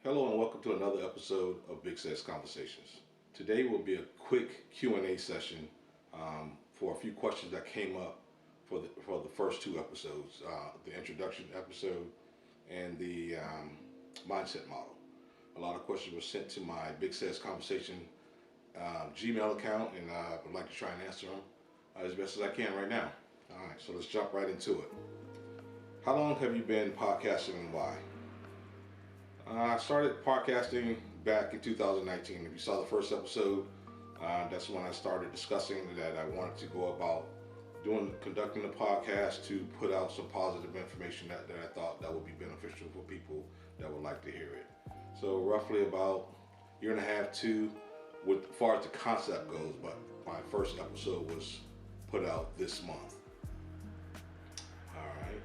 Hello and welcome to another episode of Big Sets Conversations. Today will be a quick Q&A session for a few questions that came up for the first two episodes, the introduction episode and the mindset model. A lot of questions were sent to my Big Sets Conversation Gmail account, and I would like to try and answer them as best as I can right now. All right, so let's jump right into it. How long have you been podcasting and why? I started podcasting back in 2019. If you saw the first episode, that's when I started discussing that I wanted to go about conducting a podcast to put out some positive information that I thought that would be beneficial for people that would like to hear it. So roughly about a year and a half, two, as far as the concept goes, but my first episode was put out this month. All right,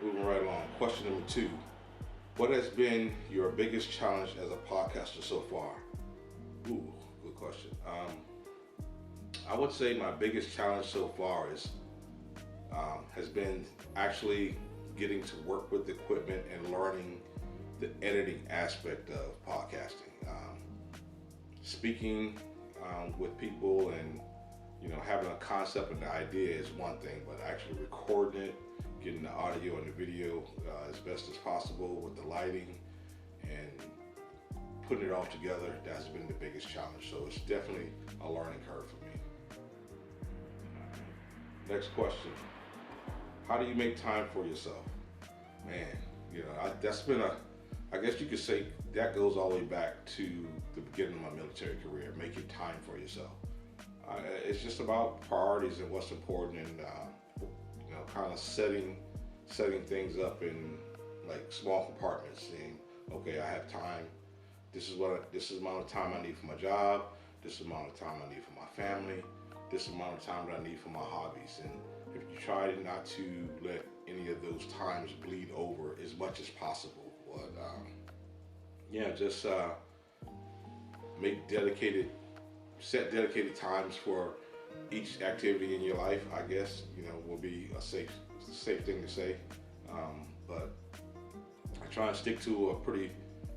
moving right along. Question number 2. What has been your biggest challenge as a podcaster so far? Ooh, good question. I would say my biggest challenge so far has been actually getting to work with equipment and learning the editing aspect of podcasting. Speaking with people and having a concept and the idea is one thing, but actually recording it, getting the audio and the video as best as possible with the lighting and putting it all together, that's been the biggest challenge. So it's definitely a learning curve for me. Next question. How do you make time for yourself? Man, that's been I guess you could say that goes all the way back to the beginning of my military career, making time for yourself. It's just about priorities and what's important, and kind of setting things up in like small compartments, saying, okay, I have time. This is the amount of time I need for my job. This is the amount of time I need for my family. This is the amount of time that I need for my hobbies. And if you try not to let any of those times bleed over as much as possible, but just set dedicated times for each activity in your life, I guess, will be a safe thing to say. But I try and stick to a pretty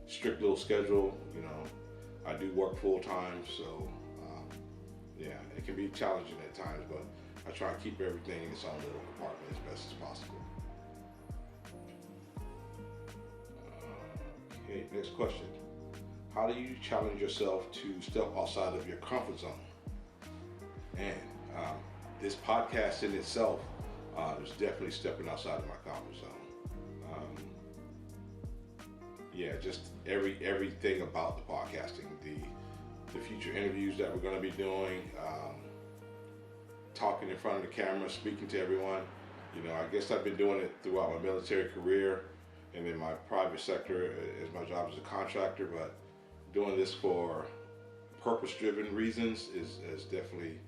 strict little schedule. I do work full time, so it can be challenging at times, but I try and keep everything in its own little compartment as best as possible. Okay, next question. How do you challenge yourself to step outside of your comfort zone? And this podcast in itself is definitely stepping outside of my comfort zone. Just everything about the podcasting, the future interviews that we're going to be doing, talking in front of the camera, speaking to everyone. I guess I've been doing it throughout my military career and in my private sector as my job as a contractor, but doing this for purpose-driven reasons is definitely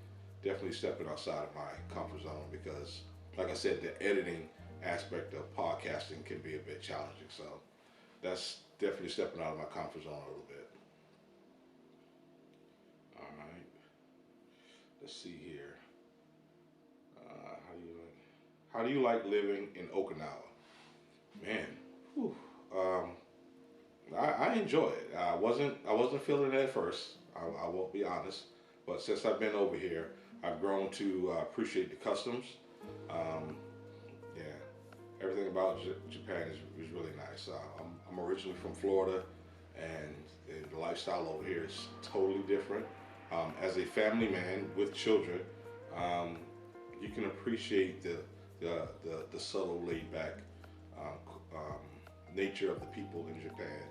stepping outside of my comfort zone, because like I said, the editing aspect of podcasting can be a bit challenging. So that's definitely stepping out of my comfort zone a little bit. All right, let's see here. How do you like living in Okinawa? Man, whew. I enjoy it. I wasn't feeling it at first. I won't be honest, but since I've been over here, I've grown to appreciate the customs. Everything about Japan is really nice. I'm originally from Florida, and the lifestyle over here is totally different. As a family man with children, you can appreciate the subtle, laid-back nature of the people in Japan.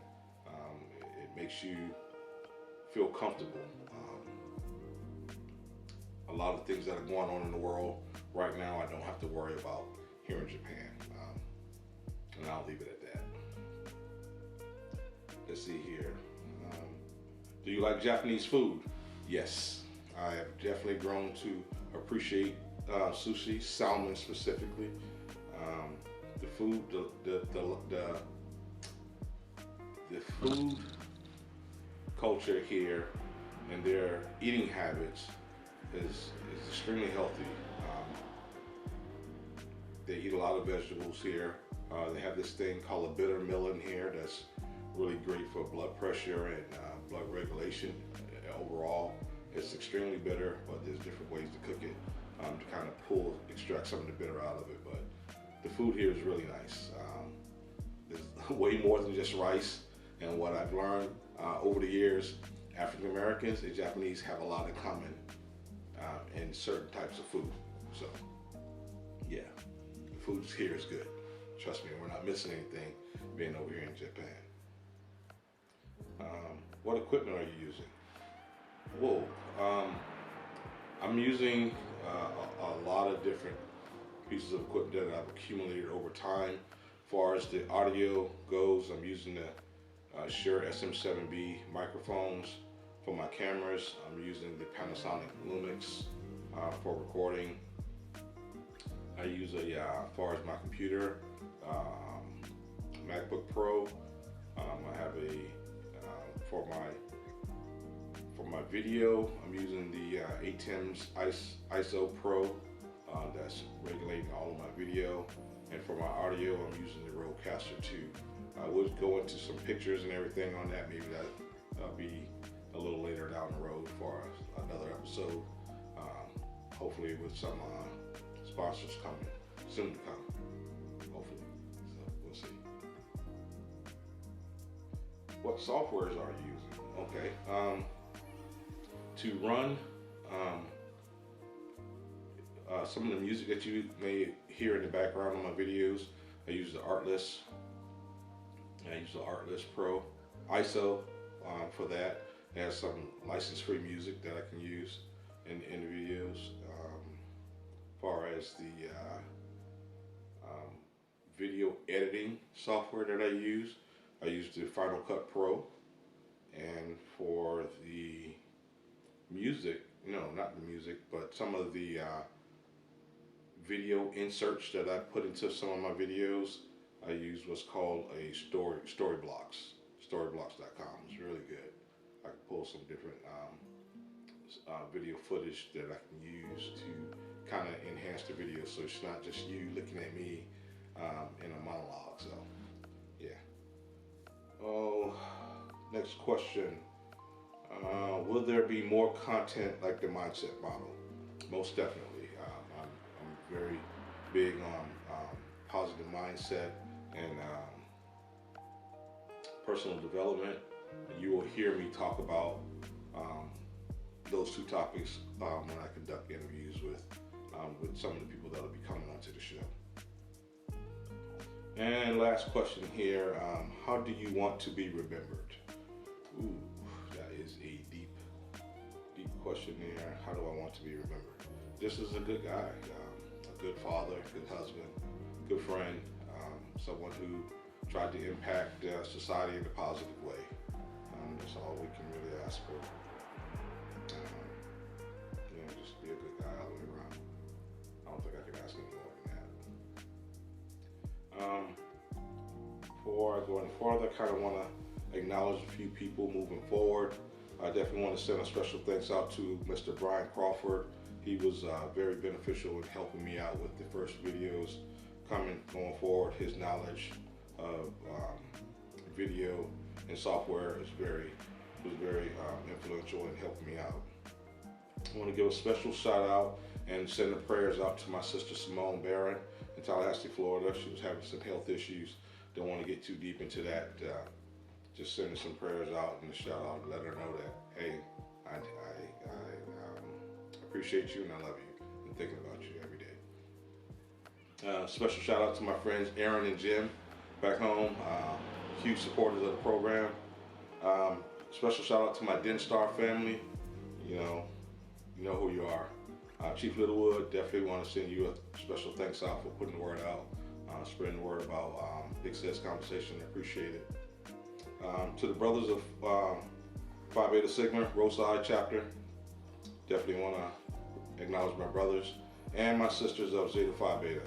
It makes you feel comfortable. A lot of things that are going on in the world right now, I don't have to worry about here in Japan. And I'll leave it at that. Let's see here. Do you like Japanese food? Yes, I have definitely grown to appreciate sushi, salmon specifically. The food, the food culture here and their eating habits is extremely healthy. They eat a lot of vegetables here. They have this thing called a bitter melon here that's really great for blood pressure and blood regulation overall. It's extremely bitter, but there's different ways to cook it to kind of extract some of the bitter out of it. But the food here is really nice. There's way more than just rice. And what I've learned over the years, African Americans and Japanese have a lot in common in certain types of food. So, yeah, the food here is good. Trust me, we're not missing anything being over here in Japan. What equipment are you using? Whoa, I'm using a lot of different pieces of equipment that I've accumulated over time. As far as the audio goes, I'm using the Shure SM7B microphones for my cameras. I'm using the Panasonic Lumix for recording. I use as far as my computer, MacBook Pro. I have for my video, I'm using the ATEM's ISO Pro. That's regulating all of my video. And for my audio, I'm using the Rodecaster 2. I would go into some pictures and everything on that. Maybe that'll be a little later down the road for another episode. Hopefully with some sponsors coming, soon to come, hopefully. So we'll see. What softwares are you using? Okay. To run some of the music that you may hear in the background on my videos, I use the Artlist. I use the Artlist Pro ISO for that. It has some license-free music that I can use in the videos. As far as the video editing software that I use the Final Cut Pro. And for the music, no, not the music, but some of the video inserts that I put into some of my videos, I use what's called a Storyblocks. Storyblocks.com. It's really good. I can pull some different video footage that I can use to kind of enhance the video, so it's not just you looking at me in a monologue. So, yeah. Oh, next question. Will there be more content like the mindset model? Most definitely. I'm very big on positive mindset and personal development. You will hear me talk about those two topics when I conduct interviews with some of the people that will be coming onto the show. And last question here, how do you want to be remembered? Ooh, that is a deep question there. How do I want to be remembered? Just as a good guy, a good father, good husband, good friend, someone who tried to impact society in a positive way. That's all we can really ask for. Just be a good guy all the way around. I don't think I can ask any more than that. Before I go any farther, I kind of want to acknowledge a few people moving forward. I definitely want to send a special thanks out to Mr. Brian Crawford. He was very beneficial in helping me out with the first videos going forward. His knowledge of video and software was very influential in helping me out. I want to give a special shout out and send the prayers out to my sister Simone Barron in Tallahassee, Florida. She was having some health issues. Don't want to get too deep into that. Just sending some prayers out and a shout out and let her know that, hey, I appreciate you and I love you and thinking about you every day. Special shout out to my friends Aaron and Jim back home, huge supporters of the program. Special shout out to my DenStar family. You know who you are. Chief Littlewood, definitely want to send you a special thanks out for putting the word out, spreading the word about Big Sets Conversations. I appreciate it. To the brothers of Phi Beta Sigma, Rosa High Chapter, definitely want to acknowledge my brothers and my sisters of Zeta Phi Beta.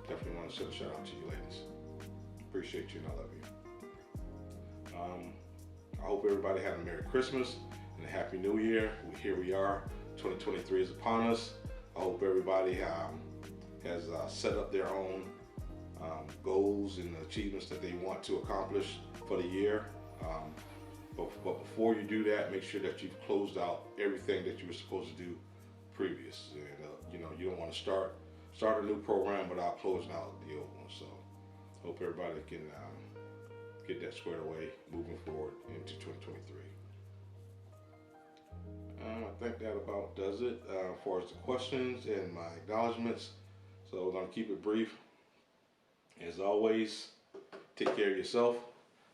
Definitely want to send a shout out to you ladies. Appreciate you and I love you. I hope everybody had a Merry Christmas and a Happy New Year. Here we are. 2023 is upon us. I hope everybody has set up their own goals and achievements that they want to accomplish for the year. But before you do that, make sure that you've closed out everything that you were supposed to do previous. And you don't want to start a new program without closing out the old one. So hope everybody can get that squared away moving forward into 2023. I think that about does it as far as the questions and my acknowledgments. So we're going to keep it brief. As always, take care of yourself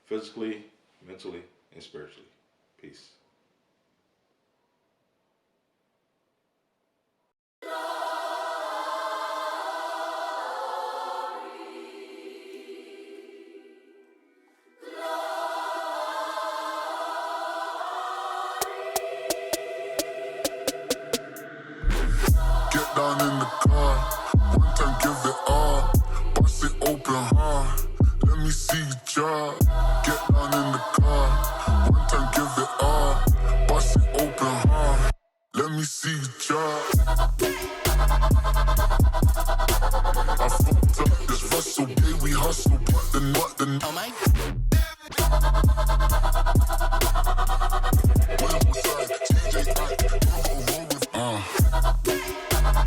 physically, mentally, and spiritually. Peace. Get down in the car, one time give it all, bust it open hard, let me see you drop. Get down in the car, one time give it all, bust it open hard, let me see you drop. I fucked up this Russell, baby hustle, but the